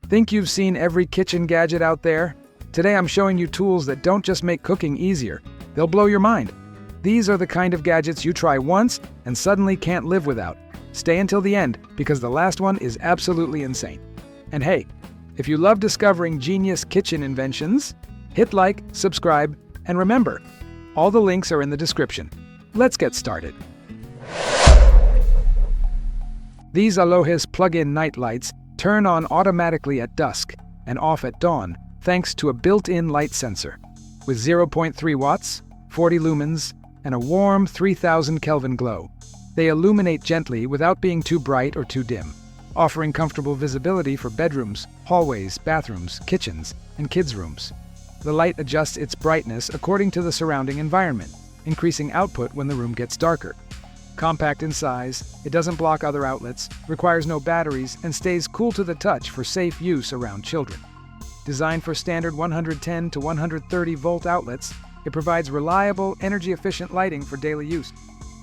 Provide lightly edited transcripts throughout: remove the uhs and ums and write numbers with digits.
Think you've seen every kitchen gadget out there? Today I'm showing you tools that don't just make cooking easier, they'll blow your mind. These are the kind of gadgets you try once and suddenly can't live without. Stay until the end, because the last one is absolutely insane. And hey, if you love discovering genius kitchen inventions, hit like, subscribe, and remember, all the links are in the description. Let's get started. These Alohis plug-in night lights turn on automatically at dusk and off at dawn, thanks to a built-in light sensor. With 0.3 watts, 40 lumens, and a warm 3000 Kelvin glow, they illuminate gently without being too bright or too dim, offering comfortable visibility for bedrooms, hallways, bathrooms, kitchens, and kids' rooms. The light adjusts its brightness according to the surrounding environment, increasing output when the room gets darker. Compact in size, it doesn't block other outlets, requires no batteries, and stays cool to the touch for safe use around children. Designed for standard 110 to 130 volt outlets, it provides reliable, energy-efficient lighting for daily use.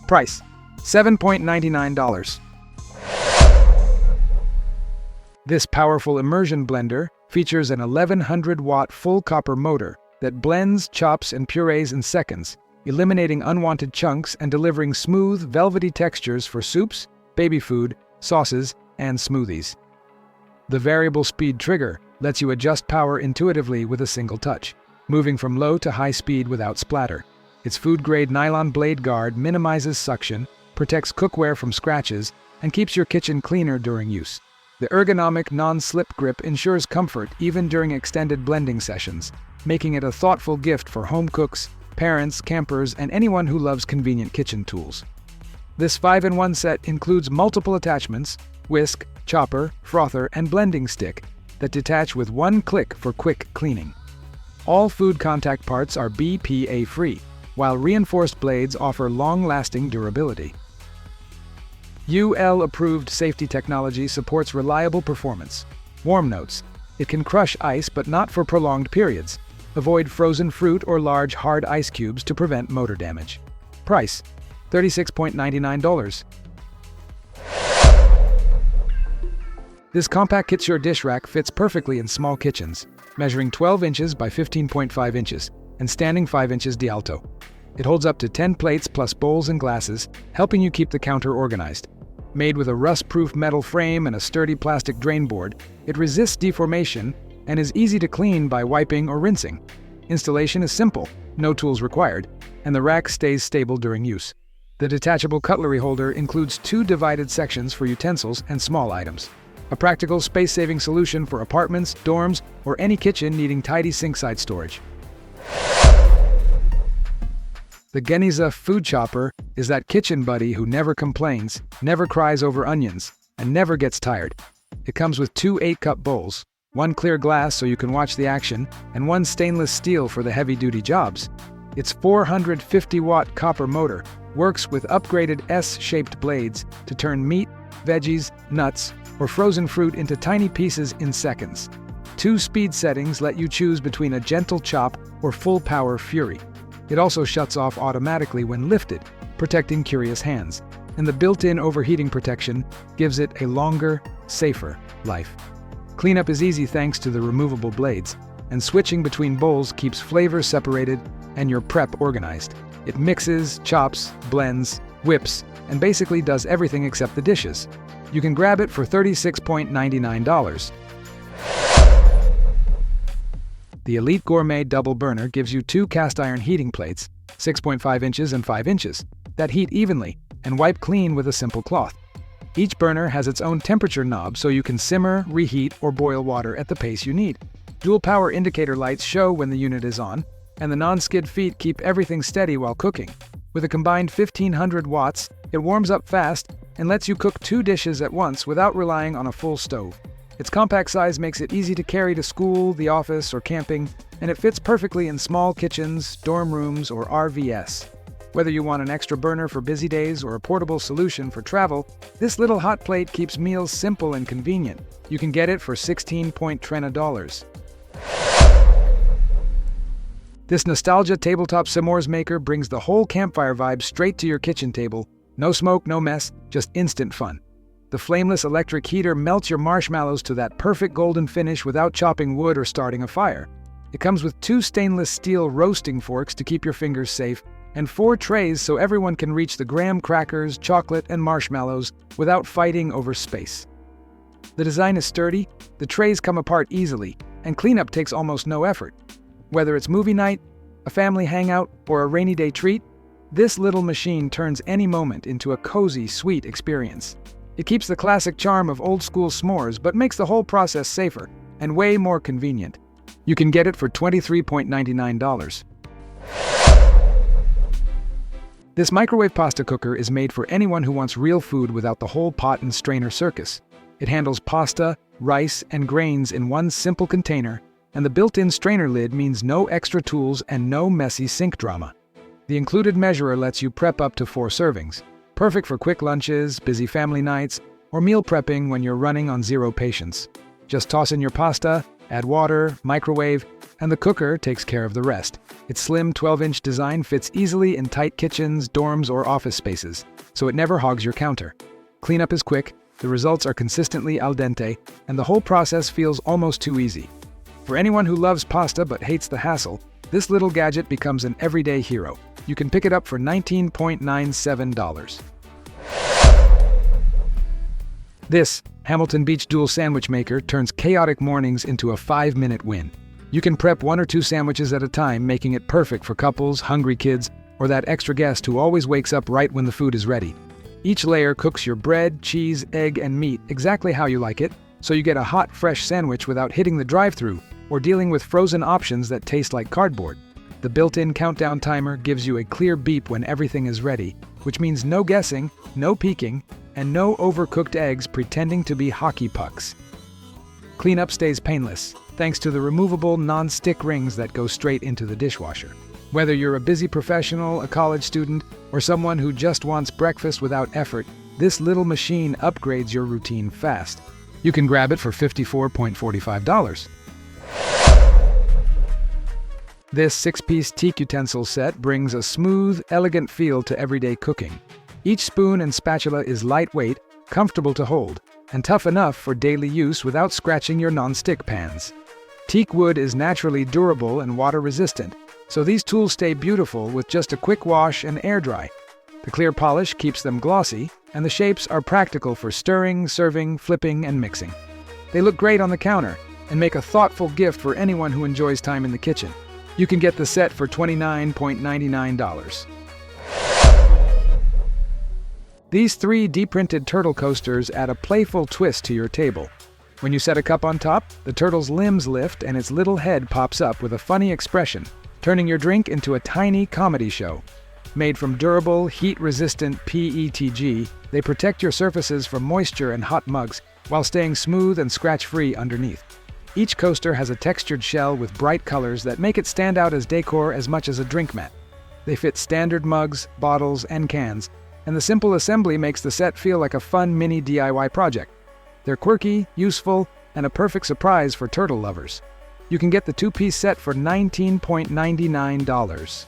Price: $7.99. This powerful immersion blender features an 1100-watt full copper motor that blends, chops, and purees in seconds, eliminating unwanted chunks and delivering smooth, velvety textures for soups, baby food, sauces, and smoothies. The variable speed trigger lets you adjust power intuitively with a single touch, moving from low to high speed without splatter. Its food-grade nylon blade guard minimizes suction, protects cookware from scratches, and keeps your kitchen cleaner during use. The ergonomic non-slip grip ensures comfort even during extended blending sessions, making it a thoughtful gift for home cooks, parents, campers, and anyone who loves convenient kitchen tools. This 5-in-1 set includes multiple attachments: whisk, chopper, frother, and blending stick that detach with one click for quick cleaning. All food contact parts are BPA-free, while reinforced blades offer long-lasting durability. UL-approved safety technology supports reliable performance. Warm notes: it can crush ice but not for prolonged periods. Avoid frozen fruit or large hard ice cubes to prevent motor damage. Price: $36.99. This compact Kitsure dish rack fits perfectly in small kitchens, measuring 12 inches by 15.5 inches and standing 5 inches d'alto. It holds up to 10 plates plus bowls and glasses, helping you keep the counter organized. Made with a rust-proof metal frame and a sturdy plastic drain board, it resists deformation and is easy to clean by wiping or rinsing. Installation is simple, no tools required, and the rack stays stable during use. The detachable cutlery holder includes 2 divided sections for utensils and small items. A practical space-saving solution for apartments, dorms, or any kitchen needing tidy sink-side storage. The Ganiza food chopper is that kitchen buddy who never complains, never cries over onions, and never gets tired. It comes with 2 8-cup bowls, 1 clear glass so you can watch the action, and 1 stainless steel for the heavy-duty jobs. Its 450-watt copper motor works with upgraded S-shaped blades to turn meat, veggies, nuts, or frozen fruit into tiny pieces in seconds. 2 speed settings let you choose between a gentle chop or full-power fury. It also shuts off automatically when lifted, protecting curious hands, and the built-in overheating protection gives it a longer, safer life. Cleanup is easy thanks to the removable blades, and switching between bowls keeps flavors separated and your prep organized. It mixes, chops, blends, whips, and basically does everything except the dishes. You can grab it for $36.99. The Elite Gourmet Double Burner gives you 2 cast iron heating plates, 6.5 inches and 5 inches, that heat evenly and wipe clean with a simple cloth. Each burner has its own temperature knob so you can simmer, reheat, or boil water at the pace you need. Dual power indicator lights show when the unit is on, and the non-skid feet keep everything steady while cooking. With a combined 1500 watts, it warms up fast and lets you cook 2 dishes at once without relying on a full stove. Its compact size makes it easy to carry to school, the office, or camping, and it fits perfectly in small kitchens, dorm rooms, or RVs. Whether you want an extra burner for busy days or a portable solution for travel, this little hot plate keeps meals simple and convenient. You can get it for $16.30. This nostalgia tabletop s'mores maker brings the whole campfire vibe straight to your kitchen table. No smoke, no mess, just instant fun. The flameless electric heater melts your marshmallows to that perfect golden finish without chopping wood or starting a fire. It comes with 2 stainless steel roasting forks to keep your fingers safe, and 4 trays so everyone can reach the graham crackers, chocolate, and marshmallows without fighting over space. The design is sturdy, the trays come apart easily, and cleanup takes almost no effort. Whether it's movie night, a family hangout, or a rainy day treat, this little machine turns any moment into a cozy, sweet experience. It keeps the classic charm of old-school s'mores but makes the whole process safer and way more convenient. You can get it for $23.99. This microwave pasta cooker is made for anyone who wants real food without the whole pot and strainer circus. It handles pasta, rice, and grains in one simple container, and the built-in strainer lid means no extra tools and no messy sink drama. The included measurer lets you prep up to 4 servings, perfect for quick lunches, busy family nights, or meal prepping when you're running on zero patience. Just toss in your pasta, add water, microwave, and the cooker takes care of the rest. Its slim 12-inch design fits easily in tight kitchens, dorms, or office spaces, so it never hogs your counter. Cleanup is quick, the results are consistently al dente, and the whole process feels almost too easy. For anyone who loves pasta but hates the hassle, this little gadget becomes an everyday hero. You can pick it up for $19.97. This Hamilton Beach Dual Sandwich Maker turns chaotic mornings into a 5-minute win. You can prep 1 or 2 sandwiches at a time, making it perfect for couples, hungry kids, or that extra guest who always wakes up right when the food is ready. Each layer cooks your bread, cheese, egg, and meat exactly how you like it, so you get a hot, fresh sandwich without hitting the drive-thru or dealing with frozen options that taste like cardboard. The built-in countdown timer gives you a clear beep when everything is ready, which means no guessing, no peeking, and no overcooked eggs pretending to be hockey pucks. Cleanup stays painless, thanks to the removable non-stick rings that go straight into the dishwasher. Whether you're a busy professional, a college student, or someone who just wants breakfast without effort, this little machine upgrades your routine fast. You can grab it for $54.45. This 6-piece teak utensil set brings a smooth, elegant feel to everyday cooking. Each spoon and spatula is lightweight, comfortable to hold, and tough enough for daily use without scratching your non-stick pans. Teak wood is naturally durable and water-resistant, so these tools stay beautiful with just a quick wash and air dry. The clear polish keeps them glossy, and the shapes are practical for stirring, serving, flipping, and mixing. They look great on the counter and make a thoughtful gift for anyone who enjoys time in the kitchen. You can get the set for $29.99. These 3 D-printed turtle coasters add a playful twist to your table. When you set a cup on top, the turtle's limbs lift and its little head pops up with a funny expression, turning your drink into a tiny comedy show. Made from durable, heat-resistant PETG, they protect your surfaces from moisture and hot mugs while staying smooth and scratch-free underneath. Each coaster has a textured shell with bright colors that make it stand out as decor as much as a drink mat. They fit standard mugs, bottles, and cans, and the simple assembly makes the set feel like a fun mini DIY project. They're quirky, useful, and a perfect surprise for turtle lovers. You can get the 2-piece set for $19.99.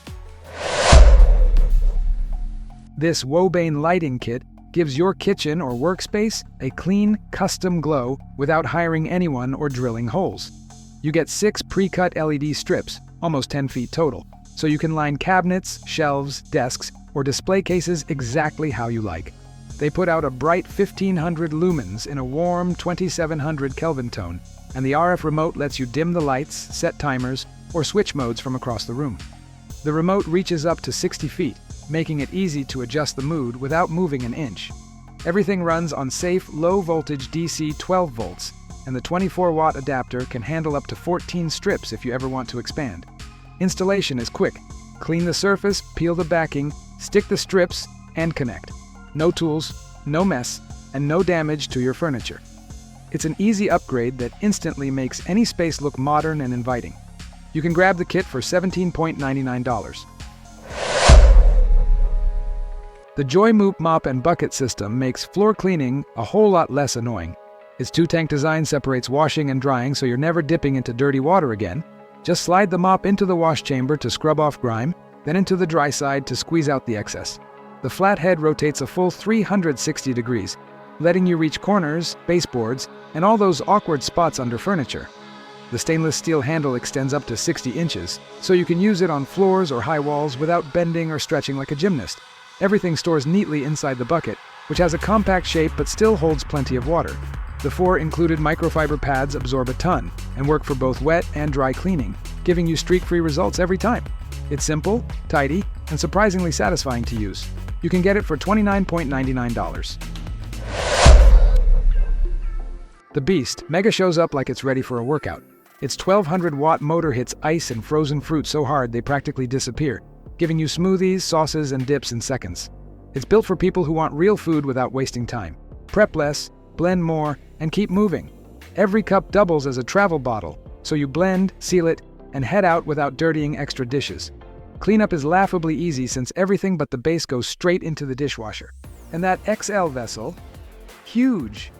This Woebane lighting kit gives your kitchen or workspace a clean, custom glow without hiring anyone or drilling holes. You get 6 pre-cut LED strips, almost 10 feet total, so you can line cabinets, shelves, desks, or display cases exactly how you like. They put out a bright 1500 lumens in a warm 2700 Kelvin tone, and the RF remote lets you dim the lights, set timers, or switch modes from across the room. The remote reaches up to 60 feet, making it easy to adjust the mood without moving an inch. Everything runs on safe, low-voltage DC 12 volts, and the 24-watt adapter can handle up to 14 strips if you ever want to expand. Installation is quick. Clean the surface, peel the backing, stick the strips, and connect. No tools, no mess, and no damage to your furniture. It's an easy upgrade that instantly makes any space look modern and inviting. You can grab the kit for $17.99. The Joy-Mop mop and bucket system makes floor cleaning a whole lot less annoying. Its 2-tank design separates washing and drying so you're never dipping into dirty water again. Just slide the mop into the wash chamber to scrub off grime, then into the dry side to squeeze out the excess. The flat head rotates a full 360 degrees, letting you reach corners, baseboards, and all those awkward spots under furniture. The stainless steel handle extends up to 60 inches, so you can use it on floors or high walls without bending or stretching like a gymnast. Everything stores neatly inside the bucket, which has a compact shape but still holds plenty of water. The 4 included microfiber pads absorb a ton and work for both wet and dry cleaning, giving you streak-free results every time. It's simple, tidy, and surprisingly satisfying to use. You can get it for $29.99. The Beast Mega shows up like it's ready for a workout. Its 1200-watt motor hits ice and frozen fruit so hard they practically disappear, giving you smoothies, sauces, and dips in seconds. It's built for people who want real food without wasting time. Prep less, blend more, and keep moving. Every cup doubles as a travel bottle, so you blend, seal it, and head out without dirtying extra dishes. Cleanup is laughably easy since everything but the base goes straight into the dishwasher. And that XL vessel, huge!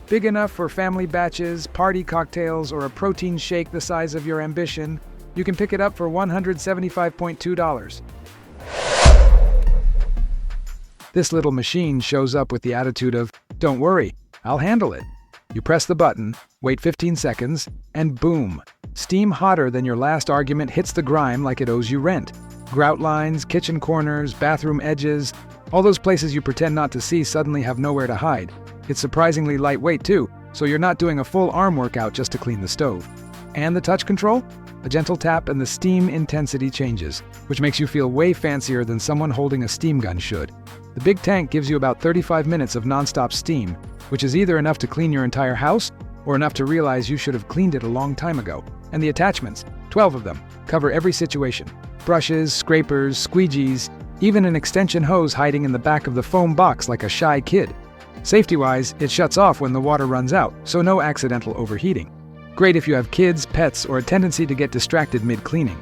Big enough for family batches, party cocktails, or a protein shake the size of your ambition. You can pick it up for $175.2. This little machine shows up with the attitude of, "Don't worry, I'll handle it." You press the button, wait 15 seconds, and boom! Steam hotter than your last argument hits the grime like it owes you rent. Grout lines, kitchen corners, bathroom edges, all those places you pretend not to see suddenly have nowhere to hide. It's surprisingly lightweight too, so you're not doing a full arm workout just to clean the stove. And the touch control? A gentle tap and the steam intensity changes, which makes you feel way fancier than someone holding a steam gun should. The big tank gives you about 35 minutes of non-stop steam, which is either enough to clean your entire house or enough to realize you should have cleaned it a long time ago. And the attachments, 12 of them, cover every situation. Brushes, scrapers, squeegees, even an extension hose hiding in the back of the foam box like a shy kid. Safety-wise, it shuts off when the water runs out, so no accidental overheating. Great if you have kids, pets, or a tendency to get distracted mid-cleaning.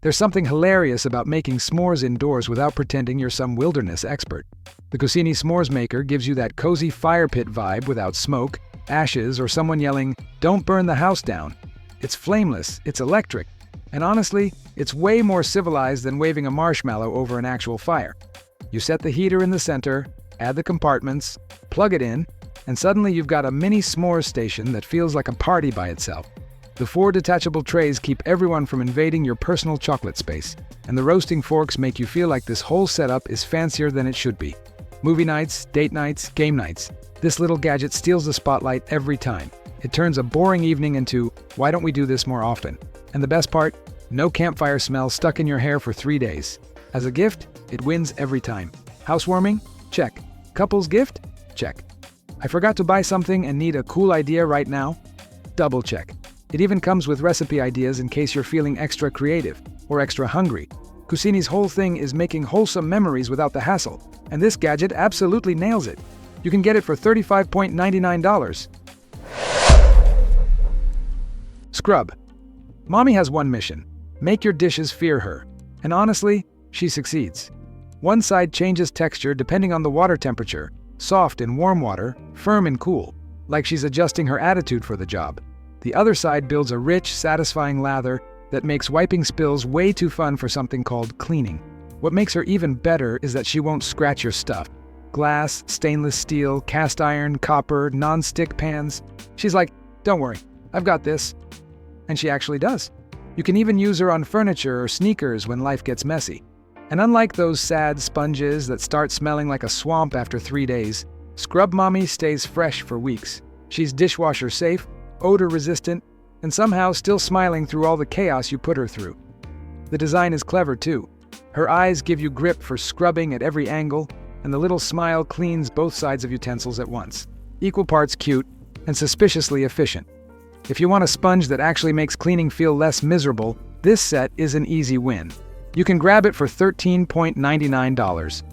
There's something hilarious about making s'mores indoors without pretending you're some wilderness expert. The Kusini s'mores maker gives you that cozy fire pit vibe without smoke, ashes, or someone yelling, "Don't burn the house down." It's flameless, it's electric, and honestly, it's way more civilized than waving a marshmallow over an actual fire. You set the heater in the center, add the compartments, plug it in, and suddenly you've got a mini s'mores station that feels like a party by itself. The 4 detachable trays keep everyone from invading your personal chocolate space, and the roasting forks make you feel like this whole setup is fancier than it should be. Movie nights, date nights, game nights. This little gadget steals the spotlight every time. It turns a boring evening into, why don't we do this more often? And the best part? No campfire smell stuck in your hair for 3 days. As a gift, it wins every time. Housewarming? Check. Couples gift? Check. I forgot to buy something and need a cool idea right now? Double check. It even comes with recipe ideas in case you're feeling extra creative or extra hungry. Kusini's whole thing is making wholesome memories without the hassle, and this gadget absolutely nails it. You can get it for $35.99. Scrub. Mommy has one mission: make your dishes fear her. And honestly, she succeeds. One side changes texture depending on the water temperature, soft in warm water, firm in cool, like she's adjusting her attitude for the job. The other side builds a rich, satisfying lather that makes wiping spills way too fun for something called cleaning. What makes her even better is that she won't scratch your stuff. Glass, stainless steel, cast iron, copper, non-stick pans. She's like, "Don't worry, I've got this." And she actually does. You can even use her on furniture or sneakers when life gets messy. And unlike those sad sponges that start smelling like a swamp after 3 days, Scrub Mommy stays fresh for weeks. She's dishwasher safe, odor resistant, and somehow still smiling through all the chaos you put her through. The design is clever too. Her eyes give you grip for scrubbing at every angle, and the little smile cleans both sides of utensils at once. Equal parts cute and suspiciously efficient. If you want a sponge that actually makes cleaning feel less miserable, this set is an easy win. You can grab it for $13.99.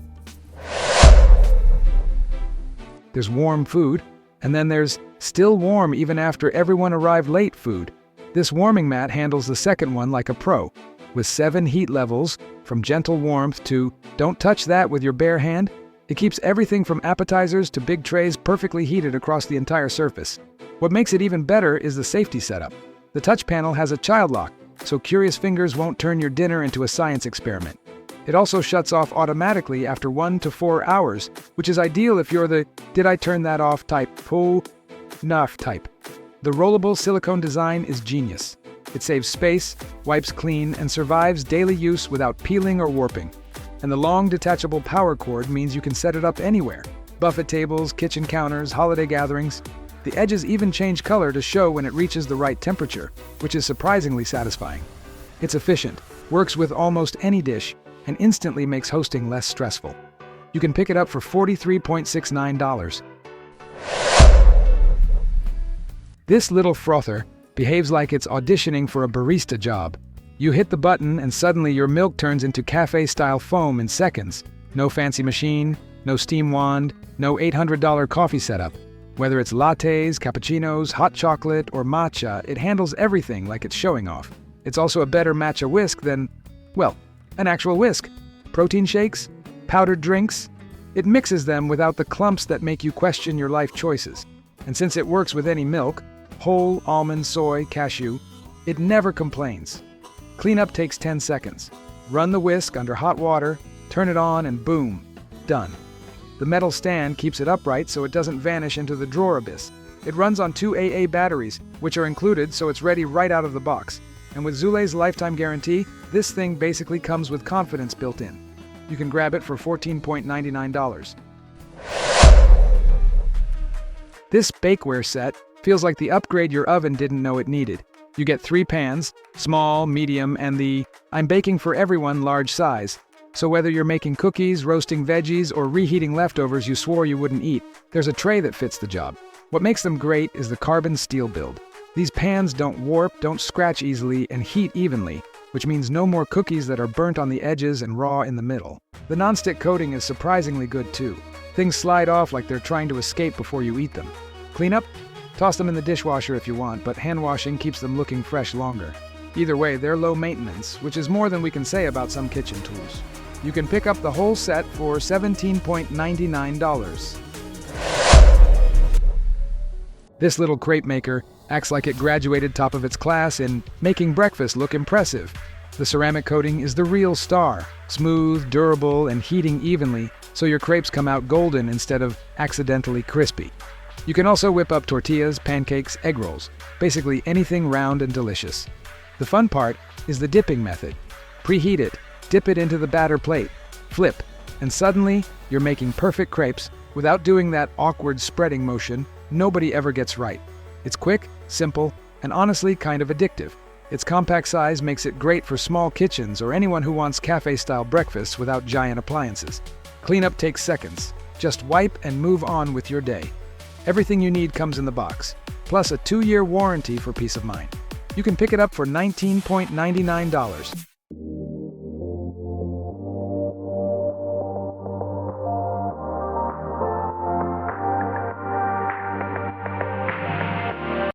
There's warm food, and then there's still warm even after everyone arrived late food. This warming mat handles the second one like a pro, with 7 heat levels, from gentle warmth to don't touch that with your bare hand. It keeps everything from appetizers to big trays perfectly heated across the entire surface. What makes it even better is the safety setup. The touch panel has a child lock, so curious fingers won't turn your dinner into a science experiment. It also shuts off automatically after 1 to 4 hours, which is ideal if you're the "did I turn that off" type, enough type. The rollable silicone design is genius. It saves space, wipes clean, and survives daily use without peeling or warping. And the long detachable power cord means you can set it up anywhere. Buffet tables, kitchen counters, holiday gatherings. The edges even change color to show when it reaches the right temperature, which is surprisingly satisfying. It's efficient, works with almost any dish, and instantly makes hosting less stressful. You can pick it up for $43.69. This little frother behaves like it's auditioning for a barista job. You hit the button and suddenly your milk turns into cafe-style foam in seconds. No fancy machine, no steam wand, no $800 coffee setup. Whether it's lattes, cappuccinos, hot chocolate, or matcha, it handles everything like it's showing off. It's also a better matcha whisk than, well, an actual whisk. Protein shakes, powdered drinks. It mixes them without the clumps that make you question your life choices. And since it works with any milk, whole, almond, soy, cashew, it never complains. Cleanup takes 10 seconds. Run the whisk under hot water, turn it on, and boom, done. The metal stand keeps it upright so it doesn't vanish into the drawer abyss. It runs on 2 AA batteries, which are included so it's ready right out of the box. And with Zulay's lifetime guarantee, this thing basically comes with confidence built in. You can grab it for $14.99. This bakeware set feels like the upgrade your oven didn't know it needed. You get 3 pans, small, medium, and the "I'm baking for everyone" large size. So whether you're making cookies, roasting veggies, or reheating leftovers you swore you wouldn't eat, there's a tray that fits the job. What makes them great is the carbon steel build. These pans don't warp, don't scratch easily, and heat evenly, which means no more cookies that are burnt on the edges and raw in the middle. The nonstick coating is surprisingly good too. Things slide off like they're trying to escape before you eat them. Clean up? Toss them in the dishwasher if you want, but hand washing keeps them looking fresh longer. Either way, they're low maintenance, which is more than we can say about some kitchen tools. You can pick up the whole set for $17.99. This little crepe maker acts like it graduated top of its class in making breakfast look impressive. The ceramic coating is the real star, smooth, durable, and heating evenly, so your crepes come out golden instead of accidentally crispy. You can also whip up tortillas, pancakes, egg rolls, basically anything round and delicious. The fun part is the dipping method. Preheat it, dip it into the batter plate, flip, and suddenly you're making perfect crepes without doing that awkward spreading motion nobody ever gets right. It's quick, simple, and honestly kind of addictive. Its compact size makes it great for small kitchens or anyone who wants cafe-style breakfasts without giant appliances. Cleanup takes seconds. Just wipe and move on with your day. Everything you need comes in the box, plus a 2-year warranty for peace of mind. You can pick it up for $19.99.